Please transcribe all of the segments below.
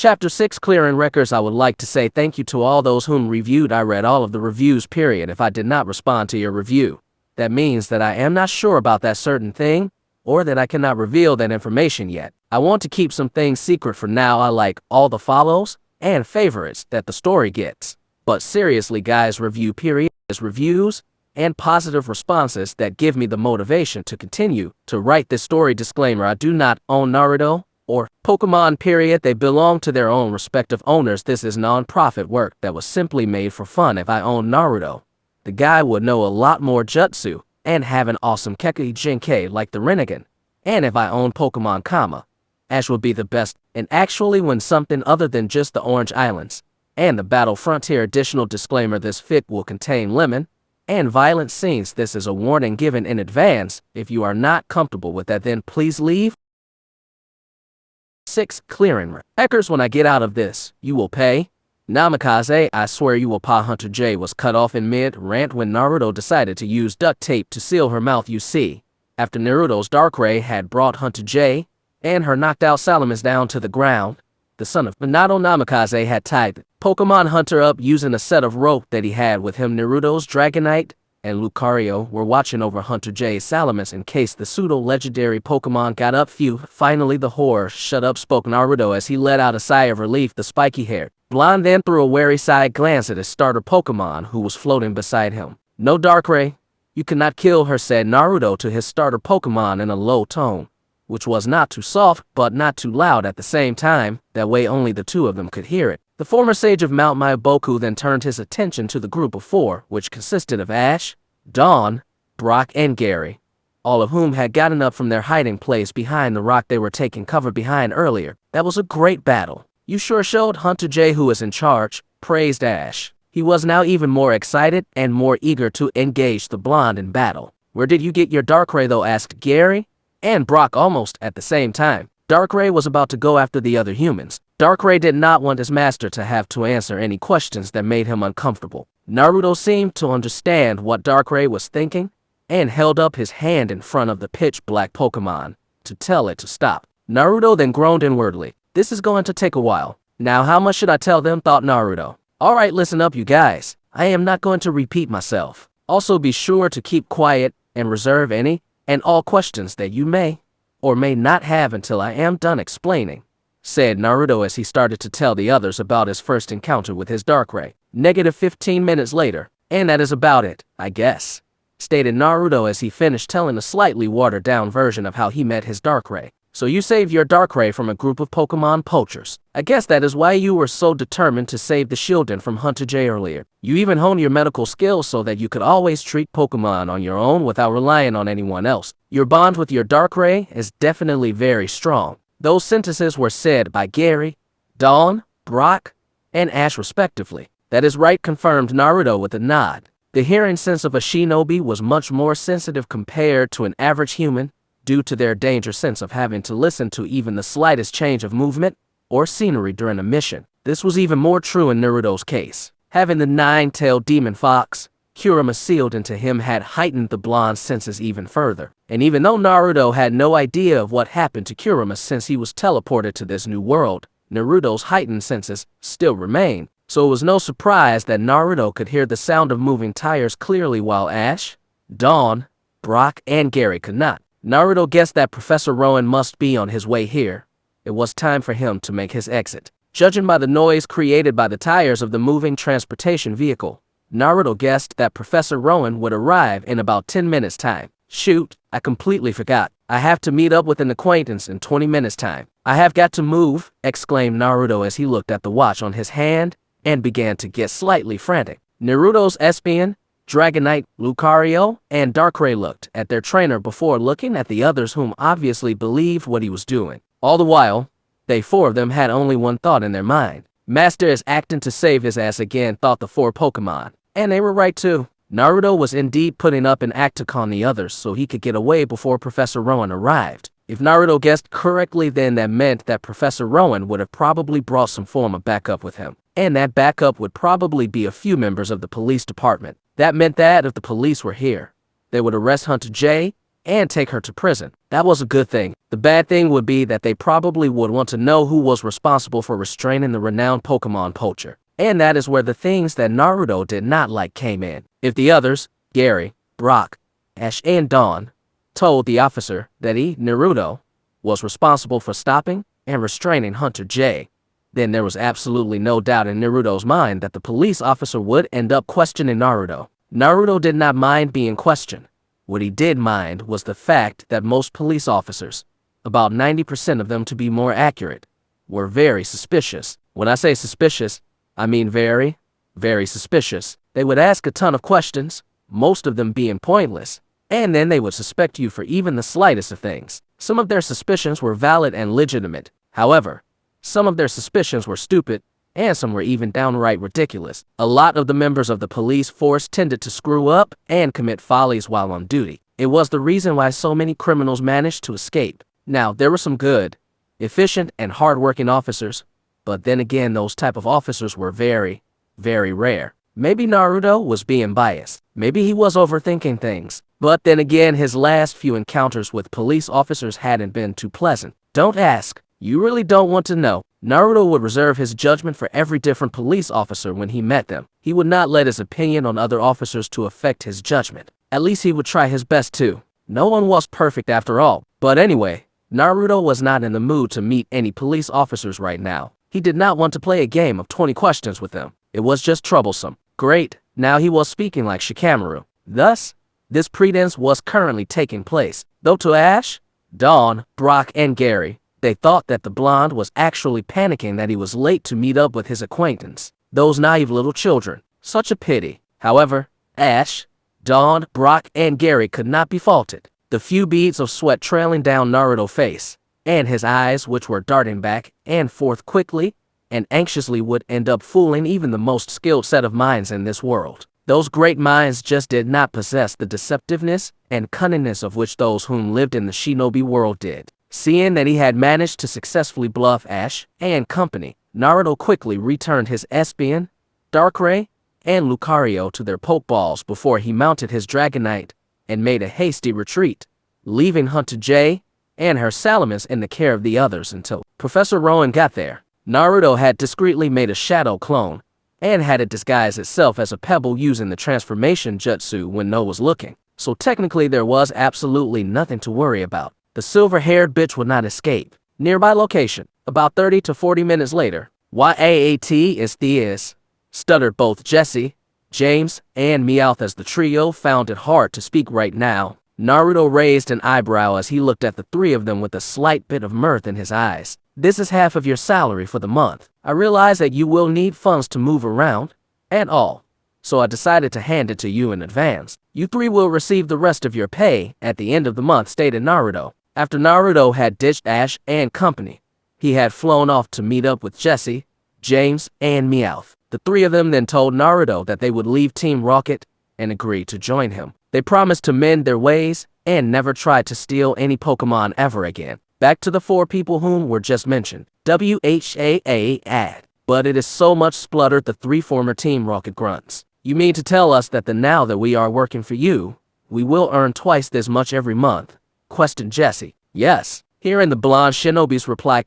Chapter 6 Clearing Records. I would like to say thank you to all those whom reviewed. I read all of the reviews, period. If I did not respond to your review, that means that I am not sure about that certain thing, or that I cannot reveal that information yet. I want to keep some things secret for now. I like all the follows and favorites that the story gets. But seriously guys, review period is reviews and positive responses that give me the motivation to continue to write this story. Disclaimer: I do not own Naruto or Pokemon, period. They belong to their own respective owners. This is non-profit work that was simply made for fun. If I owned Naruto, the guy would know a lot more jutsu and have an awesome Kekkei Jinkai like the Rinnegan. And if I owned Pokemon, Ash would be the best. And actually when something other than just the Orange Islands and the Battle Frontier. Additional disclaimer: this fic will contain lemon and violent scenes. This is a warning given in advance. If you are not comfortable with that, then please leave. 6. Clearing Records. When I get out of this, you will pay. Namikaze, I swear you will pa. Hunter J was cut off in mid-rant when Naruto decided to use duct tape to seal her mouth. You see, after Naruto's Dark Ray had brought Hunter J and her knocked out Salamis down to the ground, the son of Minato, Namikaze had tied Pokemon Hunter up using a set of rope that he had with him. Naruto's Dragonite and Lucario were watching over Hunter J's Salamis in case the pseudo-legendary Pokemon got up. Phew, finally the horror shut up, spoke Naruto as he let out a sigh of relief. The spiky-haired blonde then threw a wary side glance at his starter Pokemon who was floating beside him. No Darkrai, you cannot kill her, said Naruto to his starter Pokemon in a low tone, which was not too soft but not too loud at the same time. That way only the two of them could hear it. The former sage of Mount Myoboku then turned his attention to the group of four, which consisted of Ash, Dawn, Brock, and Gary, all of whom had gotten up from their hiding place behind the rock they were taking cover behind earlier. That was a great battle. You sure showed. Hunter J, who was in charge, praised Ash. He was now even more excited and more eager to engage the blonde in battle. Where did you get your Darkrai though, asked Gary and Brock almost at the same time. Darkrai was about to go after the other humans. Darkrai did not want his master to have to answer any questions that made him uncomfortable. Naruto seemed to understand what Darkrai was thinking and held up his hand in front of the pitch-black Pokemon to tell it to stop. Naruto then groaned inwardly. This is going to take a while. Now how much should I tell them, thought Naruto. Alright, listen up you guys. I am not going to repeat myself. Also be sure to keep quiet and reserve any and all questions that you may or may not have until I am done explaining, said Naruto as he started to tell the others about his first encounter with his Darkrai. Negative 15 minutes later, and that is about it, I guess, stated Naruto as he finished telling a slightly watered-down version of how he met his Darkrai. So you saved your Darkrai from a group of Pokemon poachers. I guess that is why you were so determined to save the Shieldon from Hunter J earlier. You even honed your medical skills so that you could always treat Pokemon on your own without relying on anyone else. Your bond with your Darkrai is definitely very strong. Those sentences were said by Gary, Dawn, Brock, and Ash respectively. That is right, confirmed Naruto with a nod. The hearing sense of a shinobi was much more sensitive compared to an average human, due to their danger sense of having to listen to even the slightest change of movement or scenery during a mission. This was even more true in Naruto's case. Having the nine-tailed demon fox, Kurama, sealed into him had heightened the blonde's senses even further. And even though Naruto had no idea of what happened to Kurama since he was teleported to this new world, Naruto's heightened senses still remained. So it was no surprise that Naruto could hear the sound of moving tires clearly while Ash, Dawn, Brock, and Gary could not. Naruto guessed that Professor Rowan must be on his way here. It was time for him to make his exit. Judging by the noise created by the tires of the moving transportation vehicle, Naruto guessed that Professor Rowan would arrive in about 10 minutes' time. Shoot, I completely forgot. I have to meet up with an acquaintance in 20 minutes' time. I have got to move, exclaimed Naruto as he looked at the watch on his hand and began to get slightly frantic. Naruto's Espion, Dragonite, Lucario, and Darkrai looked at their trainer before looking at the others, whom obviously believed what he was doing. All the while, they four of them had only one thought in their mind. Master is acting to save his ass again, thought the four Pokemon. And they were right too. Naruto was indeed putting up an act to con the others so he could get away before Professor Rowan arrived. If Naruto guessed correctly, then that meant that Professor Rowan would have probably brought some form of backup with him. And that backup would probably be a few members of the police department. That meant that if the police were here, they would arrest Hunter J and take her to prison. That was a good thing. The bad thing would be that they probably would want to know who was responsible for restraining the renowned Pokemon poacher. And that is where the things that Naruto did not like came in. If the others, Gary, Brock, Ash, and Dawn, told the officer that he, Naruto, was responsible for stopping and restraining Hunter J, then there was absolutely no doubt in Naruto's mind that the police officer would end up questioning Naruto. Naruto did not mind being questioned. What he did mind was the fact that most police officers, about 90% of them to be more accurate, were very suspicious. When I say suspicious, I mean very, very suspicious. They would ask a ton of questions, most of them being pointless, and then they would suspect you for even the slightest of things. Some of their suspicions were valid and legitimate. However, some of their suspicions were stupid, and some were even downright ridiculous. A lot of the members of the police force tended to screw up and commit follies while on duty. It was the reason why so many criminals managed to escape. Now, there were some good, efficient, and hardworking officers, but then again, those type of officers were very, very rare. Maybe Naruto was being biased. Maybe he was overthinking things. But then again, his last few encounters with police officers hadn't been too pleasant. Don't ask. You really don't want to know. Naruto would reserve his judgment for every different police officer when he met them. He would not let his opinion on other officers to affect his judgment. At least he would try his best to. No one was perfect after all. But anyway, Naruto was not in the mood to meet any police officers right now. He did not want to play a game of 20 questions with them. It was just troublesome. Great, now he was speaking like Shikamaru. Thus, this pretense was currently taking place. Though to Ash, Dawn, Brock, and Gary, they thought that the blonde was actually panicking that he was late to meet up with his acquaintance. Those naive little children. Such a pity. However, Ash, Dawn, Brock, and Gary could not be faulted. The few beads of sweat trailing down Naruto's face, and his eyes which were darting back and forth quickly and anxiously would end up fooling even the most skilled set of minds in this world. Those great minds just did not possess the deceptiveness and cunningness of which those whom lived in the shinobi world did. Seeing that he had managed to successfully bluff Ash and company, Naruto quickly returned his Espion, Darkrai, and Lucario to their Pokeballs before he mounted his Dragonite and made a hasty retreat, leaving Hunter J and her Salamence in the care of the others until Professor Rowan got there. Naruto had discreetly made a shadow clone and had it disguise itself as a pebble using the transformation jutsu when no one was looking. So technically there was absolutely nothing to worry about. The silver-haired bitch would not escape. Nearby location. About 30 to 40 minutes later. "What is this?" stuttered both Jesse, James, and Meowth as the trio found it hard to speak right now. Naruto raised an eyebrow as he looked at the three of them with a slight bit of mirth in his eyes. "This is half of your salary for the month. I realize that you will need funds to move around and all, so I decided to hand it to you in advance. You three will receive the rest of your pay at the end of the month," stated Naruto. After Naruto had ditched Ash and company, he had flown off to meet up with Jesse, James, and Meowth. The three of them then told Naruto that they would leave Team Rocket and agreed to join him. They promised to mend their ways and never try to steal any Pokemon ever again. Back to the four people whom were just mentioned. WHAA ad. But it is so much spluttered the three former Team Rocket grunts. "You mean to tell us that now that we are working for you, we will earn twice this much every month?" questioned Jesse. "Yes." Hearing the blonde shinobi's reply,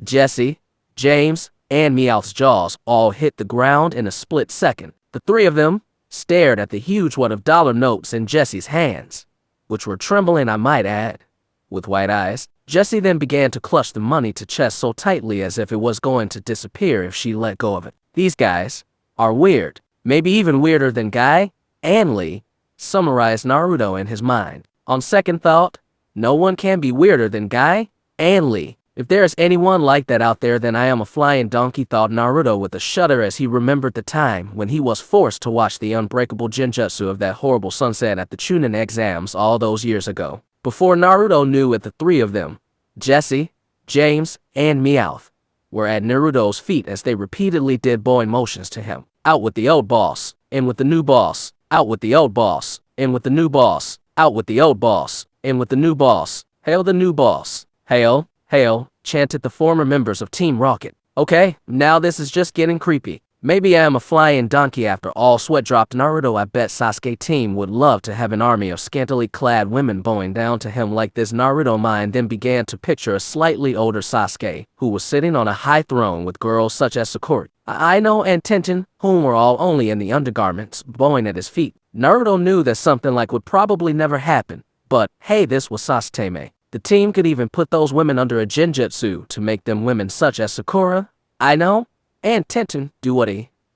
Jesse, James, and Meowth's jaws all hit the ground in a split second. The three of them stared at the huge wad of dollar notes in Jesse's hands, which were trembling, I might add. With white eyes, Jessie then began to clutch the money to chest so tightly as if it was going to disappear if she let go of it. "These guys are weird, maybe even weirder than Guy and Lee," summarized Naruto in his mind. On second thought, no one can be weirder than Guy and Lee. If there is anyone like that out there, then I am a flying donkey, thought Naruto with a shudder as he remembered the time when he was forced to watch the unbreakable genjutsu of that horrible sunset at the Chunin exams all those years ago. Before Naruto knew it, the three of them, Jesse, James, and Meowth, were at Naruto's feet as they repeatedly did bowing motions to him. "Out with the old boss, in with the new boss. Out with the old boss, in with the new boss. Out with the old boss, in with the new boss. Hail the new boss. Hail, hail," chanted the former members of Team Rocket. "Okay, now this is just getting creepy. Maybe I am a flying donkey after all. Sweat dropped Naruto. I bet Sasuke team would love to have an army of scantily clad women bowing down to him like this. Naruto mind then began to picture a slightly older Sasuke, who was sitting on a high throne with girls such as Sakura, Aino, and Tenten, whom were all only in the undergarments, bowing at his feet. Naruto knew that something like would probably never happen, but hey, this was Sasuke. The team could even put those women under a genjutsu to make them women such as Sakura, Aino, and Tenten do what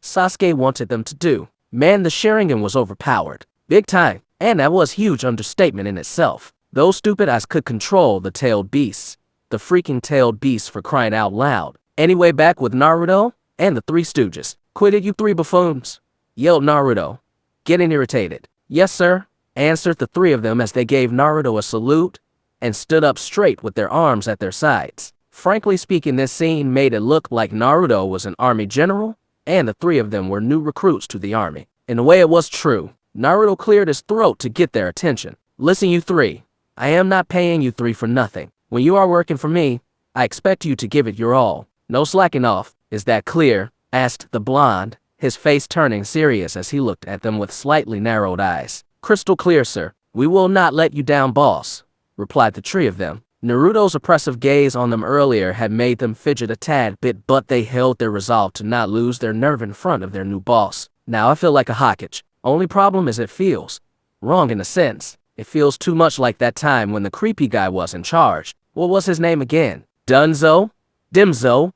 Sasuke wanted them to do. Man, the Sharingan was overpowered. Big time. And that was huge understatement in itself. Those stupid eyes could control the tailed beasts. The freaking tailed beasts, for crying out loud. Anyway, back with Naruto and the Three Stooges. Quit it, you three buffoons, yelled Naruto, getting irritated. Yes, sir, answered the three of them as they gave Naruto a salute and stood up straight with their arms at their sides. Frankly speaking, this scene made it look like Naruto was an army general, and the three of them were new recruits to the army. In a way, it was true. Naruto cleared his throat to get their attention. Listen, you three. I am not paying you three for nothing. When you are working for me, I expect you to give it your all. No slacking off. Is that clear? Asked the blonde, his face turning serious as he looked at them with slightly narrowed eyes. Crystal clear, sir. We will not let you down, boss, replied the three of them. Naruto's oppressive gaze on them earlier had made them fidget a tad bit, but they held their resolve to not lose their nerve in front of their new boss. Now I feel like a Hokage. Only problem is it feels wrong in a sense. It feels too much like that time when the creepy guy was in charge. What was his name again? Danzo? Danzo.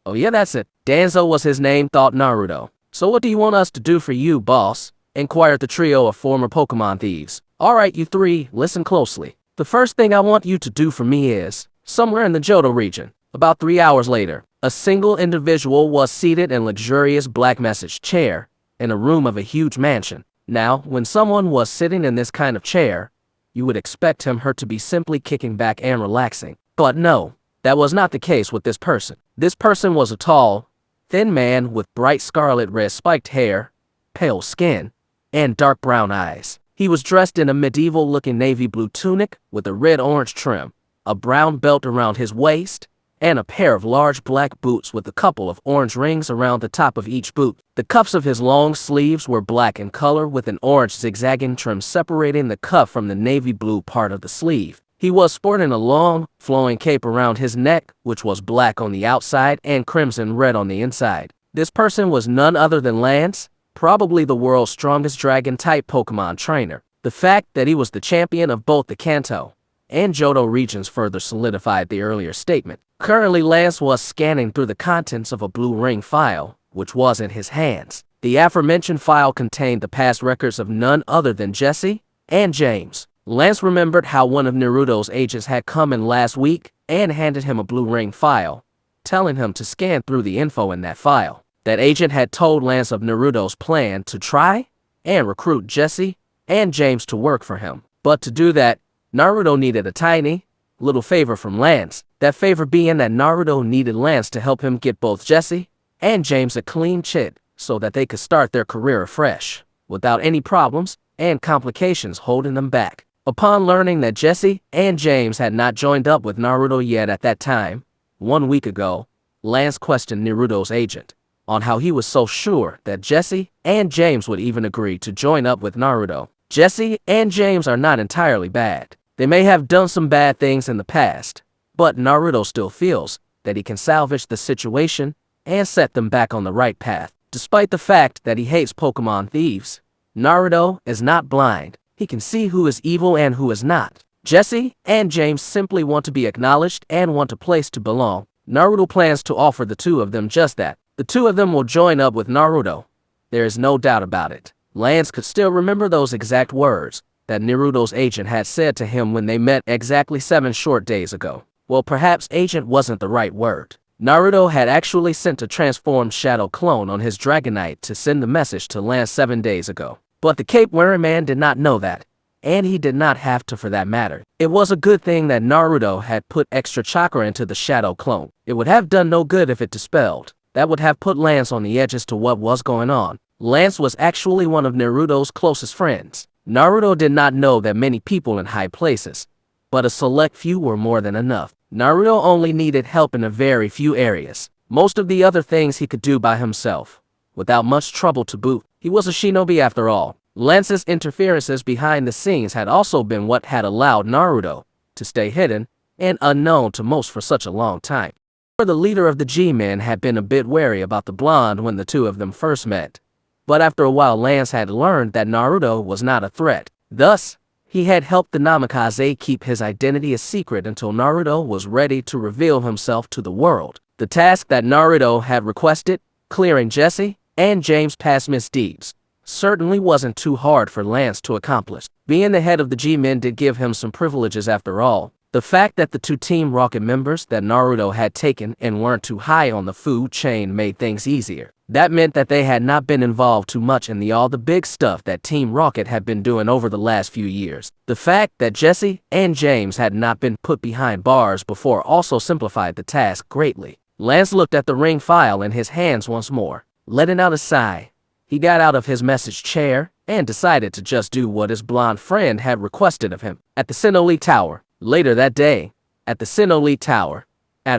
Oh yeah, that's it. Danzo was his name, thought Naruto. So what do you want us to do for you, boss? Inquired the trio of former Pokemon thieves. Alright, you three, listen closely. The first thing I want you to do for me is, somewhere in the Johto region, about 3 hours later, a single individual was seated in a luxurious black message chair in a room of a huge mansion. Now, when someone was sitting in this kind of chair, you would expect her to be simply kicking back and relaxing. But no, that was not the case with this person. This person was a tall, thin man with bright scarlet red spiked hair, pale skin, and dark brown eyes. He was dressed in a medieval-looking navy blue tunic with a red-orange trim, a brown belt around his waist, and a pair of large black boots with a couple of orange rings around the top of each boot. The cuffs of his long sleeves were black in color with an orange zigzagging trim separating the cuff from the navy blue part of the sleeve. He was sporting a long, flowing cape around his neck, which was black on the outside and crimson red on the inside. This person was none other than Lance, probably the world's strongest dragon-type Pokemon trainer. The fact that he was the champion of both the Kanto and Johto regions further solidified the earlier statement. Currently, Lance was scanning through the contents of a blue ring file, which was in his hands. The aforementioned file contained the past records of none other than Jesse and James. Lance remembered how one of Naruto's agents had come in last week and handed him a blue ring file, telling him to scan through the info in that file. That agent had told Lance of Naruto's plan to try and recruit Jesse and James to work for him. But to do that, Naruto needed a tiny little favor from Lance. That favor being that Naruto needed Lance to help him get both Jesse and James a clean chit so that they could start their career afresh, without any problems and complications holding them back. Upon learning that Jesse and James had not joined up with Naruto yet at that time, 1 week ago, Lance questioned Naruto's agent on how he was so sure that Jesse and James would even agree to join up with Naruto. Jesse and James are not entirely bad. They may have done some bad things in the past, but Naruto still feels that he can salvage the situation and set them back on the right path. Despite the fact that he hates Pokemon thieves, Naruto is not blind. He can see who is evil and who is not. Jesse and James simply want to be acknowledged and want a place to belong. Naruto plans to offer the two of them just that. The two of them will join up with Naruto. There is no doubt about it. Lance could still remember those exact words that Naruto's agent had said to him when they met exactly 7 short days ago. Well, perhaps agent wasn't the right word. Naruto had actually sent a transformed shadow clone on his Dragonite to send the message to Lance 7 days ago. But the cape-wearing man did not know that, and he did not have to for that matter. It was a good thing that Naruto had put extra chakra into the shadow clone. It would have done no good if it dispelled. That would have put Lance on the edge as to what was going on. Lance was actually one of Naruto's closest friends. Naruto did not know that many people in high places, but a select few were more than enough. Naruto only needed help in a very few areas. most of the other things he could do by himself, without much trouble to boot. He was a shinobi after all. Lance's interferences behind the scenes had also been what had allowed Naruto to stay hidden and unknown to most for such a long time. The leader of the G-Men had been a bit wary about the blonde when the two of them first met, but after a while Lance had learned that Naruto was not a threat. Thus, he had helped the Namikaze keep his identity a secret until Naruto was ready to reveal himself to the world. The task that Naruto had requested, clearing Jesse and James' past misdeeds, certainly wasn't too hard for Lance to accomplish. Being the head of the G-Men did give him some privileges after all. The fact that the two Team Rocket members that Naruto had taken and weren't too high on the food chain made things easier. That meant that they had not been involved too much in all the big stuff that Team Rocket had been doing over the last few years. The fact that Jesse and James had not been put behind bars before also simplified the task greatly. Lance looked at the ring file in his hands once more. Letting out a sigh, he got out of his message chair and decided to just do what his blonde friend had requested of him. At the Sinoli Tower, later that day, at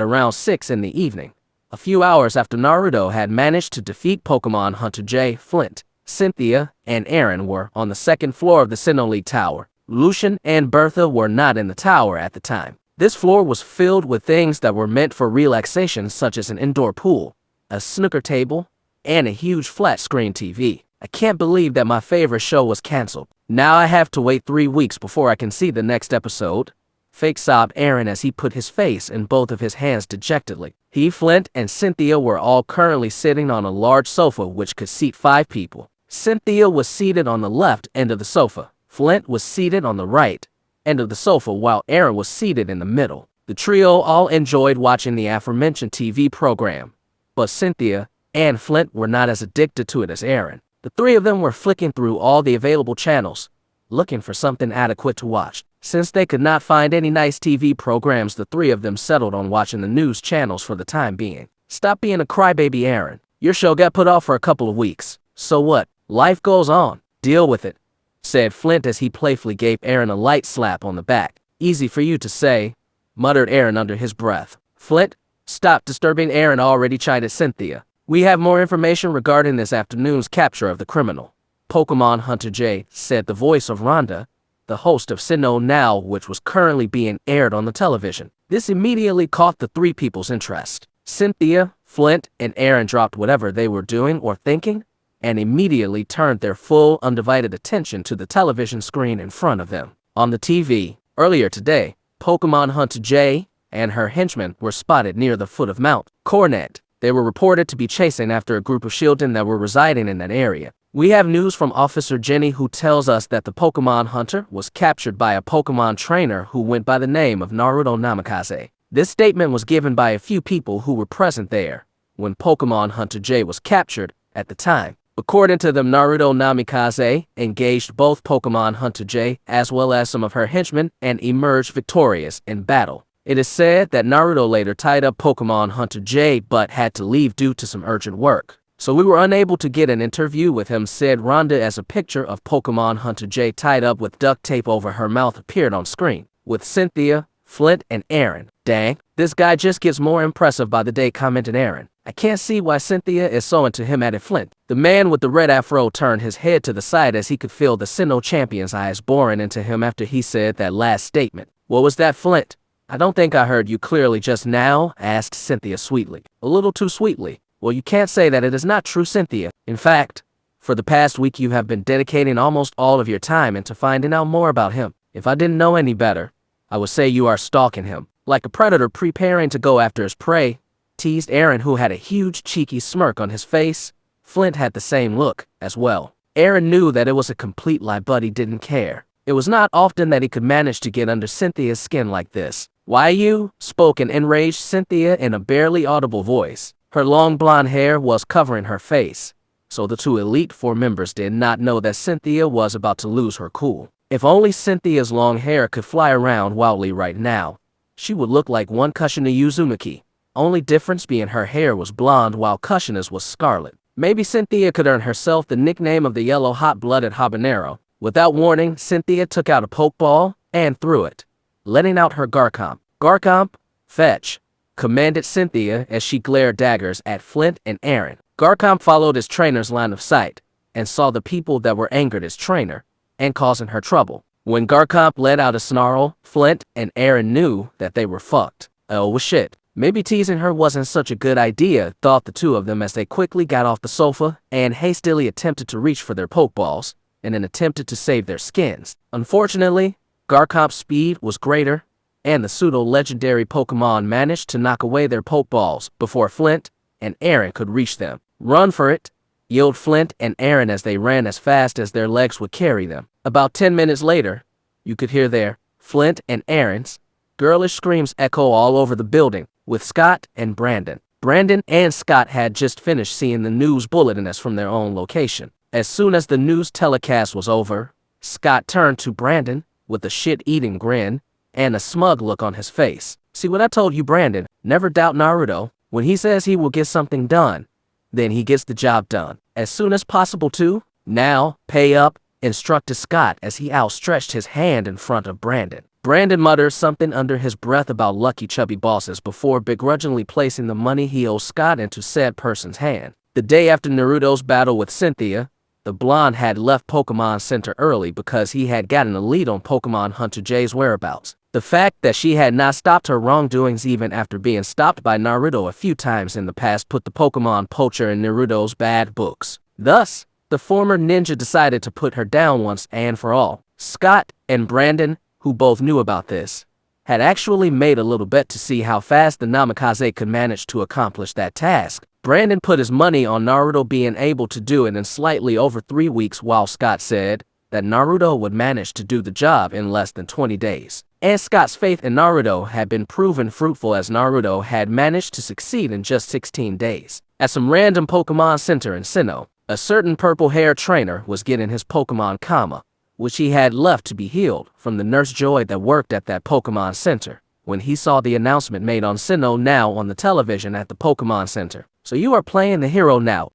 around 6 in the evening, a few hours after Naruto had managed to defeat Pokemon Hunter J, Flint, Cynthia, and Aaron were on the second floor of the Sinoli Tower. Lucian and Bertha were not in the tower at the time. This floor was filled with things that were meant for relaxation, such as an indoor pool, a snooker table, and a huge flat-screen TV. I can't believe that my favorite show was canceled. Now I have to wait 3 weeks before I can see the next episode. Fake sobbed Aaron as he put his face in both of his hands dejectedly. He, Flint, and Cynthia were all currently sitting on a large sofa which could seat 5 people. Cynthia was seated on the left end of the sofa. Flint was seated on the right end of the sofa while Aaron was seated in the middle. The trio all enjoyed watching the aforementioned TV program, but Cynthia and Flint were not as addicted to it as Aaron. The three of them were flicking through all the available channels, looking for something adequate to watch. Since they could not find any nice TV programs, the three of them settled on watching the news channels for the time being. Stop being a crybaby, Aaron. Your show got put off for a couple of weeks. So what? Life goes on. Deal with it, said Flint as he playfully gave Aaron a light slap on the back. Easy for you to say, muttered Aaron under his breath. Flint, stop disturbing Aaron, already chided Cynthia. We have more information regarding this afternoon's capture of the criminal, Pokemon Hunter J, said the voice of Rhonda, the host of Sinnoh Now, which was currently being aired on the television. This immediately caught the three people's interest. Cynthia, Flint, and Aaron dropped whatever they were doing or thinking and immediately turned their full, undivided attention to the television screen in front of them. On the TV, earlier today, Pokemon Hunter J and her henchmen were spotted near the foot of Mount Coronet. They were reported to be chasing after a group of Shieldon that were residing in that area. We have news from Officer Jenny who tells us that the Pokemon hunter was captured by a Pokemon trainer who went by the name of Naruto Namikaze. This statement was given by a few people who were present there when Pokemon Hunter J was captured at the time. According to them, Naruto Namikaze engaged both Pokemon Hunter J as well as some of her henchmen and emerged victorious in battle. It is said that Naruto later tied up Pokemon Hunter J but had to leave due to some urgent work. So we were unable to get an interview with him, said Rhonda as a picture of Pokemon Hunter J tied up with duct tape over her mouth appeared on screen, with Cynthia, Flint, and Aaron. Dang, this guy just gets more impressive by the day, commented Aaron. I can't see why Cynthia is so into him, added Flint. The man with the red afro turned his head to the side as he could feel the Sinnoh champion's eyes boring into him after he said that last statement. What was that, Flint? I don't think I heard you clearly just now, asked Cynthia sweetly. A little too sweetly. Well, you can't say that it is not true, Cynthia. In fact, for the past week you have been dedicating almost all of your time into finding out more about him. If I didn't know any better, I would say you are stalking him, like a predator preparing to go after his prey, teased Aaron, who had a huge cheeky smirk on his face. Flint had the same look as well. Aaron knew that it was a complete lie, but he didn't care. It was not often that he could manage to get under Cynthia's skin like this. Why you? Spoke an enraged Cynthia in a barely audible voice. Her long blonde hair was covering her face, so the two Elite Four members did not know that Cynthia was about to lose her cool. If only Cynthia's long hair could fly around wildly right now, she would look like one Kushina Uzumaki. Only difference being her hair was blonde while Kushina's was scarlet. Maybe Cynthia could earn herself the nickname of the yellow hot-blooded habanero. Without warning, Cynthia took out a Pokeball and threw it, letting out her Garchomp. Garchomp, fetch, commanded Cynthia as she glared daggers at Flint and Aaron. Garcomp followed his trainer's line of sight and saw the people that were angered his trainer and causing her trouble. When Garcomp let out a snarl, Flint and Aaron knew that they were fucked. Oh shit. Maybe teasing her wasn't such a good idea, thought the two of them as they quickly got off the sofa and hastily attempted to reach for their Pokeballs and then attempted to save their skins. Unfortunately, Garcomp's speed was greater and the pseudo-legendary Pokemon managed to knock away their Pokeballs before Flint and Aaron could reach them. Run for it, yelled Flint and Aaron as they ran as fast as their legs would carry them. About 10 minutes later, you could hear their, Flint and Aaron's, girlish screams echo all over the building, with Scott and Brandon. Brandon and Scott had just finished seeing the news bulletins from their own location. As soon as the news telecast was over, Scott turned to Brandon with a shit-eating grin and a smug look on his face. See what I told you, Brandon? Never doubt Naruto. When he says he will get something done, then he gets the job done. As soon as possible too. Now, pay up, instructed Scott as he outstretched his hand in front of Brandon. Brandon mutters something under his breath about lucky chubby bosses before begrudgingly placing the money he owes Scott into said person's hand. The day after Naruto's battle with Cynthia, the blonde had left Pokemon Center early because he had gotten a lead on Pokemon Hunter Jay's whereabouts. The fact that she had not stopped her wrongdoings even after being stopped by Naruto a few times in the past put the Pokemon poacher in Naruto's bad books. Thus, the former ninja decided to put her down once and for all. Scott and Brandon, who both knew about this, had actually made a little bet to see how fast the Namikaze could manage to accomplish that task. Brandon put his money on Naruto being able to do it in slightly over 3 weeks, while Scott said that Naruto would manage to do the job in less than 20 days. And Scott's faith in Naruto had been proven fruitful as Naruto had managed to succeed in just 16 days. At some random Pokemon Center in Sinnoh, a certain purple-haired trainer was getting his Pokemon Kama, which he had left to be healed, from the nurse Joy that worked at that Pokemon Center, when he saw the announcement made on Sinnoh now on the television at the Pokemon Center. So you are playing the hero now.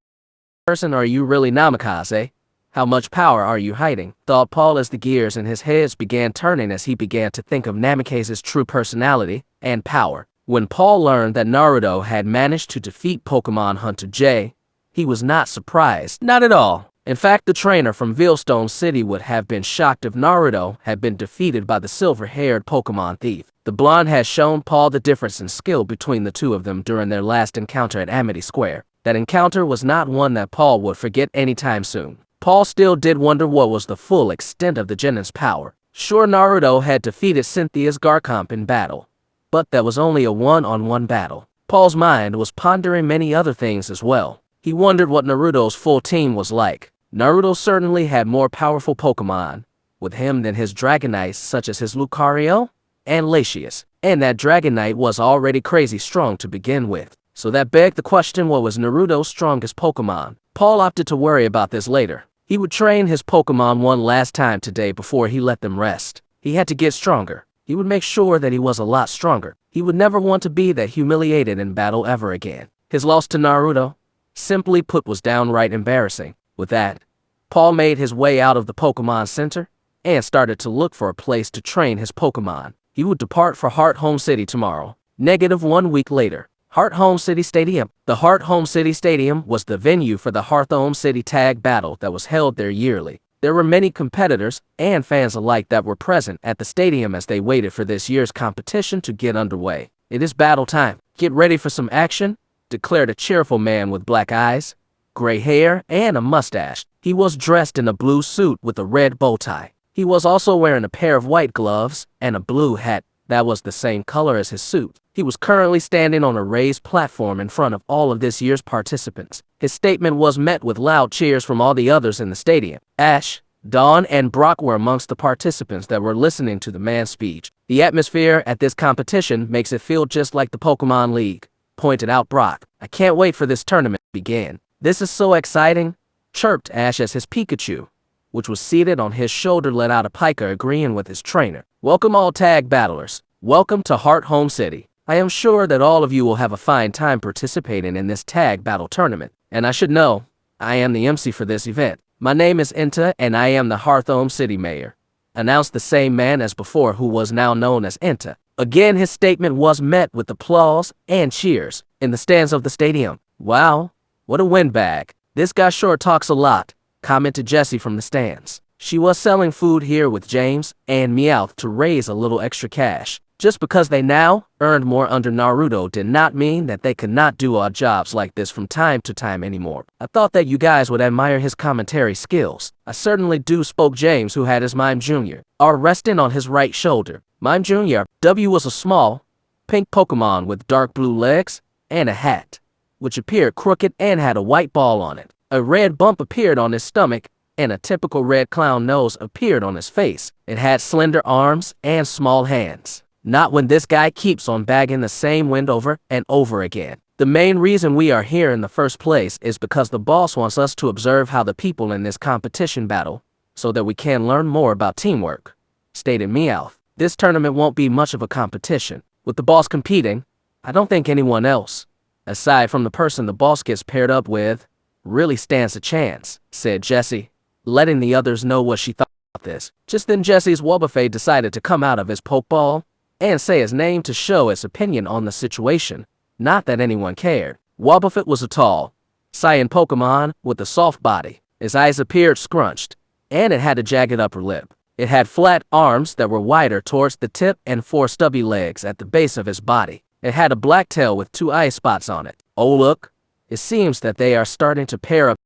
Person, are you really Namikaze? How much power are you hiding? Thought Paul as the gears in his head began turning as he began to think of Namikaze's true personality and power. When Paul learned that Naruto had managed to defeat Pokemon Hunter Jay, he was not surprised. Not at all. In fact, the trainer from Veilstone City would have been shocked if Naruto had been defeated by the silver-haired Pokemon thief. The blonde had shown Paul the difference in skill between the two of them during their last encounter at Amity Square. That encounter was not one that Paul would forget anytime soon. Paul still did wonder what was the full extent of the Genin's power. Sure, Naruto had defeated Cynthia's Garcomp in battle, but that was only a one-on-one battle. Paul's mind was pondering many other things as well. He wondered what Naruto's full team was like. Naruto certainly had more powerful Pokemon with him than his Dragonites, such as his Lucario and Latias, and that Dragonite was already crazy strong to begin with. So that begged the question, what was Naruto's strongest Pokemon? Paul opted to worry about this later. He would train his Pokemon one last time today before he let them rest. He had to get stronger. He would make sure that he was a lot stronger. He would never want to be that humiliated in battle ever again. His loss to Naruto, simply put, was downright embarrassing. With that, Paul made his way out of the Pokemon Center and started to look for a place to train his Pokemon. He would depart for Heart Home City tomorrow. -1 week later. Heart Home City Stadium. The Heart Home City Stadium was the venue for the Heart Home City Tag Battle that was held there yearly. There were many competitors and fans alike that were present at the stadium as they waited for this year's competition to get underway. It is battle time. Get ready for some action, declared a cheerful man with black eyes, gray hair, and a mustache. He was dressed in a blue suit with a red bow tie. He was also wearing a pair of white gloves and a blue hat that was the same color as his suit. He was currently standing on a raised platform in front of all of this year's participants. His statement was met with loud cheers from all the others in the stadium. Ash, Dawn, and Brock were amongst the participants that were listening to the man's speech. The atmosphere at this competition makes it feel just like the Pokemon League, pointed out Brock. I can't wait for this tournament to begin. This is so exciting, chirped Ash as his Pikachu, which was seated on his shoulder, let out a pika, agreeing with his trainer. Welcome all tag battlers. Welcome to Heart Home City. I am sure that all of you will have a fine time participating in this tag battle tournament. And I should know, I am the MC for this event. My name is Enta and I am the Heart Home City Mayor, announced the same man as before who was now known as Enta. Again, his statement was met with applause and cheers in the stands of the stadium. Wow, what a windbag. This guy sure talks a lot, commented Jessie from the stands. She was selling food here with James and Meowth to raise a little extra cash. Just because they now earned more under Naruto did not mean that they could not do odd jobs like this from time to time anymore. I thought that you guys would admire his commentary skills. I certainly do, spoke James, who had his Mime Jr. resting on his right shoulder. Mime Jr. W was a small, pink Pokemon with dark blue legs and a hat, which appeared crooked and had a white ball on it. A red bump appeared on his stomach, and a typical red clown nose appeared on his face. It had slender arms and small hands. Not when this guy keeps on bagging the same wind over and over again. The main reason we are here in the first place is because the boss wants us to observe how the people in this competition battle, so that we can learn more about teamwork, stated Meowth. This tournament won't be much of a competition. With the boss competing, I don't think anyone else, aside from the person the boss gets paired up with, really stands a chance, said Jessie, letting the others know what she thought about this. Just then Jessie's Wobbuffet decided to come out of his Pokeball and say his name to show his opinion on the situation. Not that anyone cared. Wobbuffet was a tall, cyan Pokemon with a soft body. His eyes appeared scrunched, and it had a jagged upper lip. It had flat arms that were wider towards the tip and 4 stubby legs at the base of his body. It had a black tail with 2 eye spots on it. Oh look, it seems that they are starting to pair up.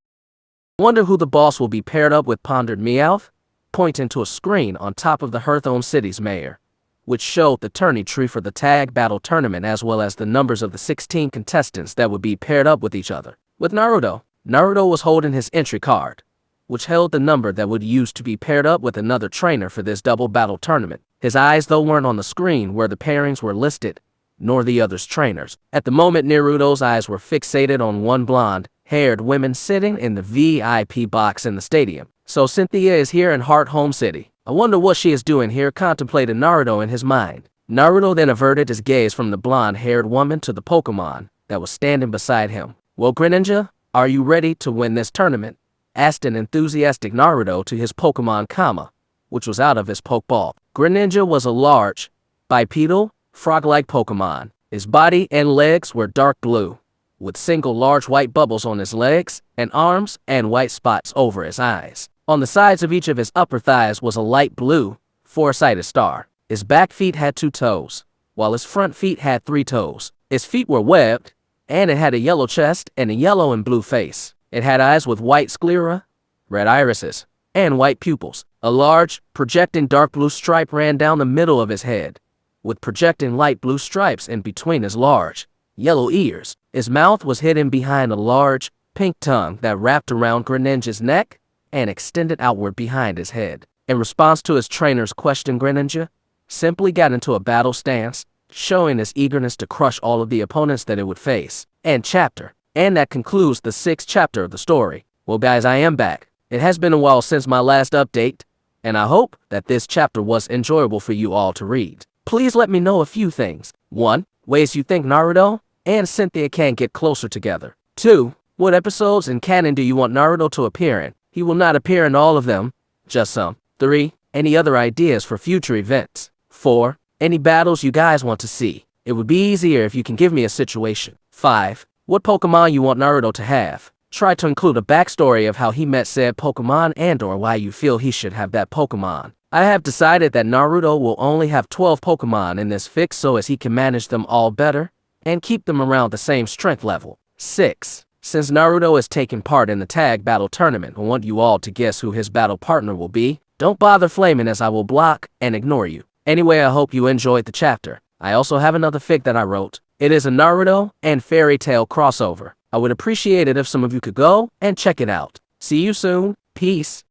Wonder who the boss will be paired up with, pondered Meowth, pointing to a screen on top of the Hearthome City's mayor, which showed the tourney tree for the tag battle tournament as well as the numbers of the 16 contestants that would be paired up with each other. With Naruto was holding his entry card, which held the number that would use to be paired up with another trainer for this double battle tournament. His eyes, though, weren't on the screen where the pairings were listed, nor the other's trainers. At the moment, Naruto's eyes were fixated on one blonde-haired woman sitting in the VIP box in the stadium. So Cynthia is here in Hearthome City. I wonder what she is doing here, contemplated Naruto in his mind. Naruto then averted his gaze from the blonde-haired woman to the Pokemon that was standing beside him. Well, Greninja, are you ready to win this tournament? Asked an enthusiastic Naruto to his Pokemon, which was out of his Pokeball. Greninja was a large, bipedal, frog-like Pokemon. His body and legs were dark blue, with single large white bubbles on his legs and arms and white spots over his eyes. On the sides of each of his upper thighs was a light blue, 4-sided star. His back feet had 2 toes, while his front feet had 3 toes. His feet were webbed, and it had a yellow chest and a yellow and blue face. It had eyes with white sclera, red irises, and white pupils. A large, projecting dark blue stripe ran down the middle of his head, with projecting light blue stripes in between his large, yellow ears. His mouth was hidden behind a large, pink tongue that wrapped around Greninja's neck and extended outward behind his head. In response to his trainer's question, Greninja simply got into a battle stance, showing his eagerness to crush all of the opponents that it would face. And that concludes the 6th chapter of the story. Well guys, I am back. It has been a while since my last update, and I hope that this chapter was enjoyable for you all to read. Please let me know a few things. 1. Ways you think Naruto and Cynthia can get closer together. 2. What episodes in canon do you want Naruto to appear in? He will not appear in all of them, just some. 3. Any other ideas for future events? 4. Any battles you guys want to see? It would be easier if you can give me a situation. 5. What Pokemon you want Naruto to have? Try to include a backstory of how he met said Pokemon and or why you feel he should have that Pokemon. I have decided that Naruto will only have 12 Pokemon in this fix so as he can manage them all better and keep them around the same strength level. 6. Since Naruto is taking part in the tag battle tournament, I want you all to guess who his battle partner will be. Don't bother flaming as I will block and ignore you. Anyway, I hope you enjoyed the chapter. I also have another fic that I wrote. It is a Naruto and Fairy Tail crossover. I would appreciate it if some of you could go and check it out. See you soon. Peace.